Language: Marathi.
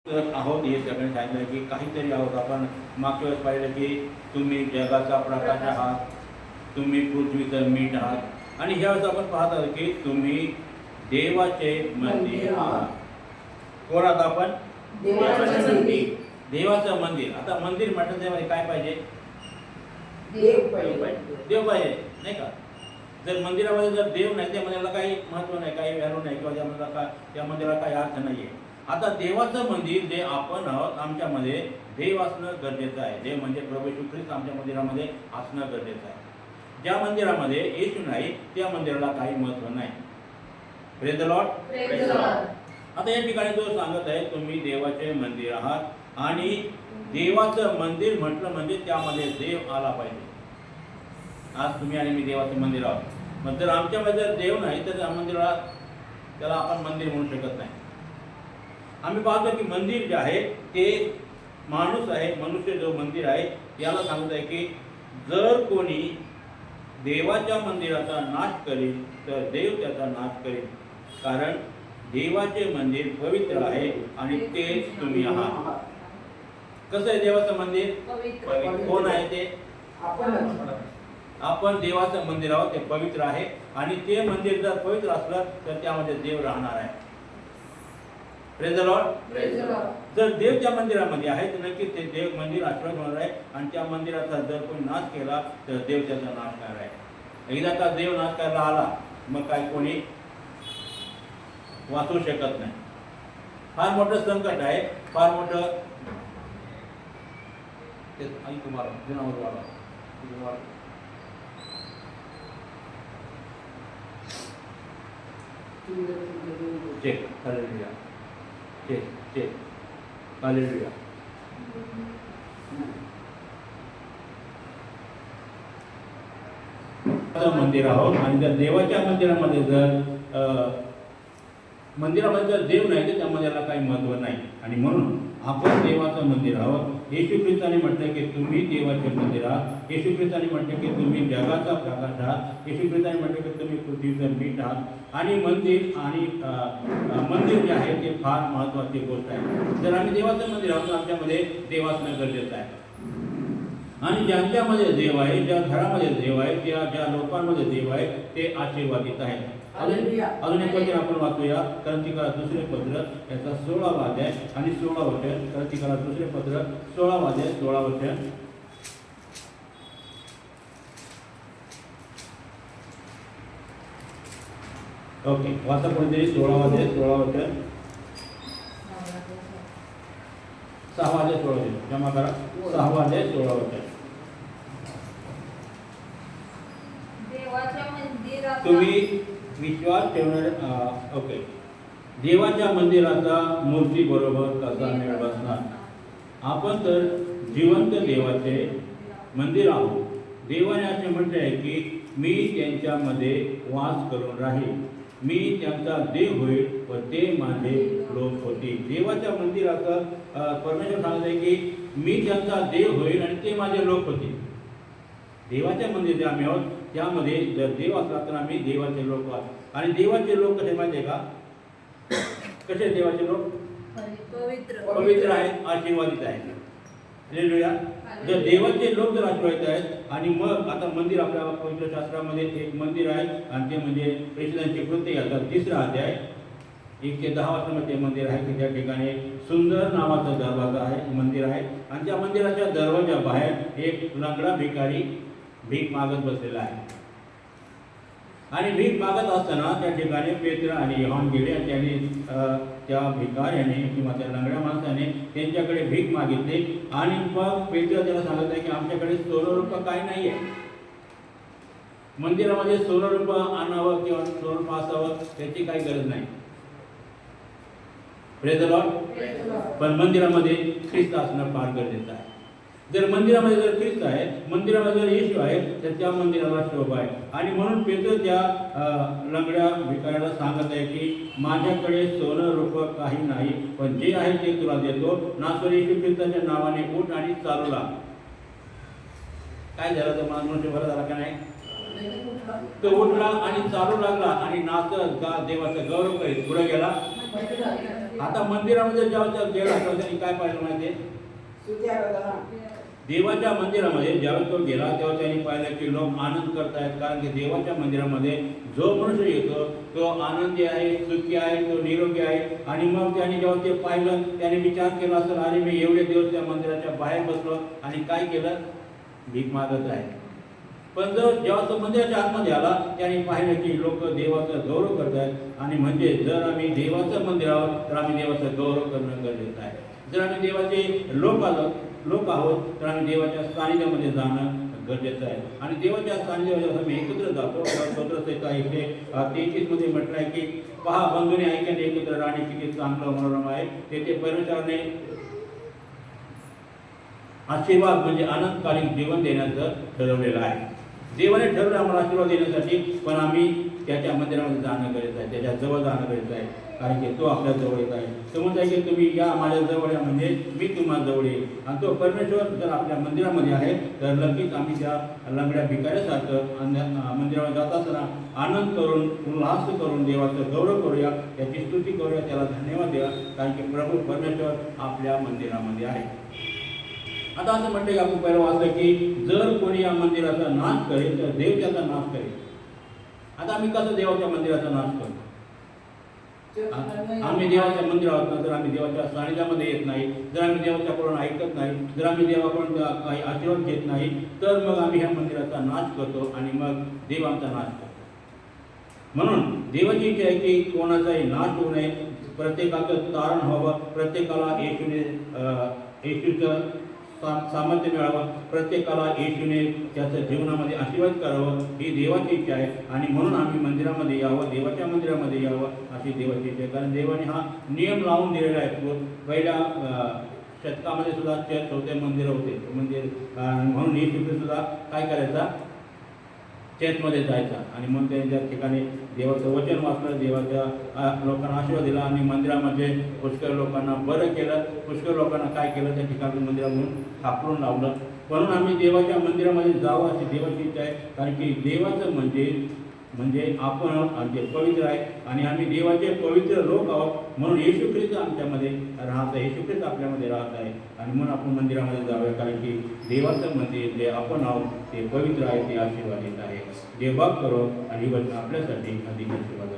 तर आहोत हे सगळं सांगितलं की काहीतरी आहोत. आपण मागच्या वेळेस पाहिलं की तुम्ही जगाचा प्रकाश आहात, तुम्ही पृथ्वीचं मीठ आहात आणि ह्यावेळेस आपण पाहत आहोत की तुम्ही देवाचे मंदिर आहात. कोण आहात आपण? देवाचे मंदिर. देवाचं मंदिर. आता मंदिर म्हटलं त्यामध्ये काय पाहिजे? देव पाहिजे. देव पाहिजे नाही का? जर मंदिरामध्ये जर देव नाही त्या मंदिराला काही महत्त्व नाही, काही व्हॅल्यू नाही किंवा त्या मंदिराला काही अर्थ नाही आहे. आता देवाचं मंदिर जे आपण आहोत आमच्यामध्ये देव असणं गरजेचं आहे. देव म्हणजे प्रभू येशू ख्रिस्त आमच्या मंदिरामध्ये असणं गरजेचं आहे. ज्या मंदिरामध्ये येशू नाही त्या मंदिराला काही महत्त्व नाही. Praise the Lord. Praise the Lord. आता या ठिकाणी तो सांगत आहे तुम्ही देवाचे मंदिर आहात आणि देवाचं मंदिर म्हटलं म्हणजे त्यामध्ये देव आला पाहिजे. आज तुम्ही आणि मी देवाचं मंदिर आहोत. मग जर आमच्यामध्ये जर देव नाही तर त्या मंदिराला त्याला आपण मंदिर म्हणू शकत नाही. आम्ही पाहतो की मंदिर जे आहे ते माणूस आहे, मनुष्य जो मंदिर आहे याला सांगत आहे की जर कोणी देवाच्या मंदिराचा नाश करेल तर देव त्याचा नाश करेल. कारण देवाचे मंदिर पवित्र आहे आणि तेच तुम्ही आहात. कसं आहे देवाचं मंदिर? पवित्र. कोण आहे ते? आपण देवाचं मंदिर आहोत. ते पवित्र आहे आणि ते मंदिर जर पवित्र असलं तर त्यामध्ये देव राहणार आहे. Praise the Lord. Praise the Lord. जर देव त्या मंदिरामध्ये आहे तर नक्कीच ते देव मंदिर आश्रय होणार आहे आणि त्या मंदिराचा जर कोणी नाश केला तर देव त्याचा नाश करणार आहे. एकदा का देव नाश करायला आला मग काय कोणी वाचू शकत नाही. फार मोठं संकट आहे, फार मोठं तुम्हाला जनावर वाढवा check hallelujah, check check hallelujah. मंदिर आहोत आणि जर देवाच्या मंदिरामध्ये जर देव नाही तर त्या मंदिराला काही महत्त्व नाही आणि म्हणून आपण देवाचं मंदिर आहोत. येशू ख्रिस्ताने म्हटलं की तुम्ही देवाचे मंदिर आहात. येशू ख्रिस्ताने म्हटलं की तुम्ही जगाचा प्रकाश आहात. येशू ख्रिस्ताने म्हटलं की तुम्ही पृथ्वीचं मीठ आहात आणि मंदिर जे आहे ते फार महत्त्वाची गोष्ट आहे. जर आम्ही देवाचं मंदिर आहोत आमच्यामध्ये देव असणं गरजेचं आहे आणि ज्यांच्यामध्ये देव आहे, ज्या घरामध्ये देव आहे, ज्या लोकांमध्ये देव आहे ते आशीर्वादित आहेत. अजून एक वचन आपण वाचूया. क्रांतिकारा दुसरे पत्र याचा 16वा अध्याय आणि 16 वचन. क्रांतिकारा दुसरे पत्र 16वा अध्याय 16 वचन. ओके वाचा कोणतरी 16वा अध्याय 16 वचन. 6वा अध्याय 16 वचन. क्षमा करा 6वा अध्याय 16 वचन. तुम्ही विश्वास ठेवणारे ओके देवाच्या मंदिराचा मूर्ती बरोबर कसा मेळ बसणार? आपण तर जिवंत देवाचे मंदिर आहोत. देवाने असे म्हटले आहे की मी त्यांच्यामध्ये वास करून राहील, मी त्यांचा देव होईल व ते माझे लोक होतील. देवाच्या मंदिराचा परमेश्वर सांगत आहे की मी त्यांचा देव होईल आणि ते माझे लोक होतील. देवाच्या मंदिर जे आम्ही आहोत त्यामध्ये जर देव असला तर आम्ही देवाचे लोक आहोत. आणि देवाचे लोक कसे माहिती आहे का? कसे देवाचे लोक? पवित्र आहेत, आशीर्वादित आहेत. हालेलुया. जर देवाचे लोक जर आशीर्वादित आहेत आणि मग आता मंदिर आपल्या पवित्र शास्त्रामध्ये एक मंदिर आहे आणि ते म्हणजे प्रेषितांची कृत्य याचा 3रा अध्याय 1 ते 10 वाचनामध्ये ते मंदिर आहे की त्या ठिकाणी सुंदर नावाचा दरवाजा आहे, मंदिर आहे आणि त्या मंदिराच्या दरवाजा बाहेर एक लंगडा भिकारी भीक मागत बसलेला आहे आणि भीक मागत असताना त्या ठिकाणी पेत्र आणि योहान गेले आणि त्यांनी त्या भिकाऱ्याने किंवा त्या लंगड्या माणसाने त्यांच्याकडे भीक मागितली आणि मग पेत्र त्याला सांगत आहे की आमच्याकडे सोनं रुपये काही नाही आहे. मंदिरामध्ये सोनं रुपये आणावं किंवा सोनं रुपये असावं त्याची काही गरज नाही. Praise the Lord. पण मंदिरामध्ये ख्रिस्त असणं फार गरजेचं आहे. जर मंदिरामध्ये जर ख्रिस्त आहे, मंदिरामध्ये जर येशू आहे तर त्या मंदिराला शोभा आहे. आणि म्हणून पेत्र त्या लंगड्या भिकाऱ्याला सांगत आहे की माझ्याकडे सोनं रुपं काही नाही, पण जे आहे ते तुला देतो. नासरी येशू ख्रिस्ताच्या नावाने उठ आणि चालू लाग. काय झालं तर माणूस बरं झाला का नाही? तो उठला आणि चालू लागला आणि नाचत देवाचा गौरव करीत पुढे गेला आता मंदिरामध्ये जेव्हा गेला तेव्हा त्यांनी काय पाहिलं माहिती देवाच्या मंदिरामध्ये ज्यावेळेस तो गेला तेव्हा त्यांनी पाहिलं की लोक आनंद करतायत, कारण की देवाच्या मंदिरामध्ये जो मनुष्य येतो तो आनंदी आहे, सुखी आहे, तो निरोगी आहे. आणि मग त्यांनी जेव्हा ते पाहिलं त्याने विचार केला असेल, अरे मी एवढे दिवस त्या मंदिराच्या बाहेर बसलो आणि काय केलं, भीक मागत आहे. पण जेव्हा तो मंदिराच्या आतमध्ये आला त्याने पाहिलं की लोक देवाचा गौरव करतायत. आणि म्हणजे जर आम्ही देवाचं मंदिर आहोत तर आम्ही देवाचा गौरव करणं गरजेचं आहे. जर आम्ही देवाचे लोक आहोत तर आम्ही देवाच्या सानिध्यामध्ये जाणं गरजेचं आहे. आणि देवाच्या सानिध्यामध्ये आम्ही एकत्र जातो. स्तोत्रसंहिता 133 मध्ये म्हटलं आहे की पहा बंधूने ऐकणे एकत्र राहणे किती चांगलं मनोरम आहे. तेथे परमेश्वराने आशीर्वाद म्हणजे आनंदकालीन जीवन देण्याचं ठरवलेलं आहे. देवाने ठरवलं आम्हाला आशीर्वाद देण्यासाठी, पण आम्ही त्याच्या मंदिरामध्ये जाणं गरजेचं आहे, त्याच्या जवळ जाणं गरजेचं आहे, कारण की तो आपल्या जवळ येत आहे. तो म्हणत आहे की तुम्ही या माझ्या जवळ या म्हणजे मी तुम्हाला जवळ येईल. आणि तो परमेश्वर जर आपल्या मंदिरामध्ये आहे तर नक्कीच आम्ही त्या लंगड्या भिकाऱ्यासारखं मंदिरामध्ये जात असताना आनंद करून उल्हास करून देवाचं गौरव करूया, त्याची स्तुती करूया, त्याला धन्यवाद द्या, कारण की प्रभू परमेश्वर आपल्या मंदिरामध्ये आहे. आता असं म्हटलं की आपण पहिलं वाचलं की जर कोणी या मंदिराचा नाश करेल तर देव त्याचा नाश करेल. आता आम्ही कसं देवाच्या मंदिराचा नाश करतो? आम्ही देवाच्या मंदिरात ना, जर आम्ही देवाच्या सानिध्यामध्ये येत नाही, जर आम्ही देवाच्याकडून ऐकत नाही, जर आम्ही देवाकडून काही आशीर्वाद घेत नाही, तर मग आम्ही ह्या मंदिराचा नाश करतो आणि मग देव आमचा नाश करतो. म्हणून देवाची इच्छा आहे की कोणाचाही नाश होऊ नये, प्रत्येकाचं तारण व्हावं, प्रत्येकाला येशूचं सामर्थ्य मिळावं, प्रत्येकाला येशूने त्याच्या जीवनामध्ये आशीर्वाद करावं, ही देवाची इच्छा आहे. आणि म्हणून आम्ही मंदिरामध्ये यावं, देवाच्या मंदिरामध्ये यावं अशी देवाची इच्छा आहे. कारण देवाने हा नियम लावून दिलेला आहे. पहिल्या शतकामध्ये सुद्धा चर्च होते, मंदिर होते, मंदिर म्हणून येशू सुद्धा काय करायचा, चर्चमध्ये जायचा. आणि मग त्या ठिकाणी देवाचं वचन वाचलं, देवाच्या लोकांना आशीर्वाद दिला आणि मंदिरामध्ये पुष्कळ लोकांना बरं केलं. पुष्कळ लोकांना काय केलं, त्या ठिकाणी मंदिरामधून हाकलून लावलं. म्हणून आम्ही देवाच्या मंदिरामध्ये जावं अशी देवाची इच्छा आहे, कारण की देवाचं म्हणजे आपण जे पवित्र आहे आणि आम्ही देवाचे पवित्र लोक आहोत. म्हणून येशू ख्रिस्त आमच्यामध्ये राहत आहे, येशू ख्रिस्त आपल्यामध्ये राहत आहे. आणि म्हणून आपण मंदिरामध्ये जाऊया, कारण की देवाचं मंदिर जे आपण आहोत ते पवित्र आहे, ते आशीर्वादित आहे. देव बाप करो आणि वचन आपल्यासाठी अधिक आशीर्वाद